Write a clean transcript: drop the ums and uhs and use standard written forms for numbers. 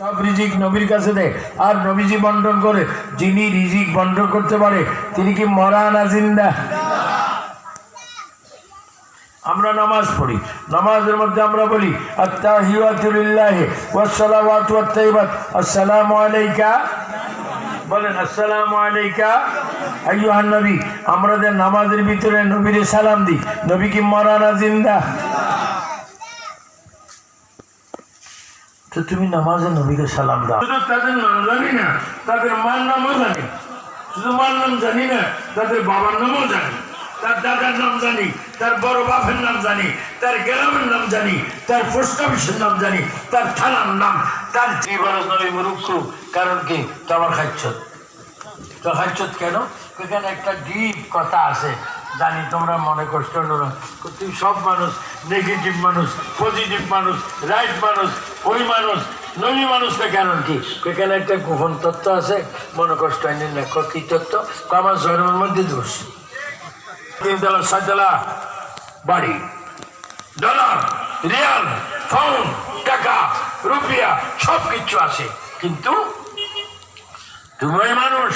সব রিজিক নবীর কাছে দেয় আর নবীজি বন্টন করে। যিনি রিজিক বন্টন করতে পারে তিনি কি মরা না জিন্দা? আমরা নামাজ পড়ি, নামাজের মধ্যে আমরা বলি আত্তাহিয়াতু লিল্লাহি ওয়াস সালাওয়াতু ওয়াত তাইয়্যিবাত আসসালামু আলাইকা, বলেন আসসালামু আলাইকা আইয়ুহান নবী। আমাদের নামাজের ভিতরে নবীরে সালাম দিই। নবী কি মরা না জিন্দা? তো তুমি নামাজে নবীকে সালাম দাও। শুধু তাদের নাম জানি না, তাদের মার নামও জানি। শুধু মার নাম জানি না, তাদের বাবার নামও জানি, তার দাদার নাম জানি, তার বড় বাপের নাম জানি, তার গ্রামের নাম জানি, তার পোস্ট অফিসের নাম জানি, তার থানার নাম, তার জীবনের নবী মুরুক্ষ। কারণ কি? তোমার খাচ্ছত। তো খাচ্ছত কেন? এখানে একটা ডিপ কথা আছে, জানি তোমরা মনে কষ্ট না। তুমি সব মানুষ নেগেটিভ মানুষ, পজিটিভ মানুষ, রাইট মানুষ, ওই মানুষ, নবী মানুষটা কারণ কি? এখানে একটা গোপন তত্ত্ব আছে, মনে কষ্ট আইনি না। কি তত্ত্ব? আমার জন্মের মধ্যে দোষ। 3 তলা 6 তলা বাড়ি, ডলার, রিয়াল, পাউন্ড, টাকা, রুপিয়া সব কিছু আছে, কিন্তু তুমি মানুষ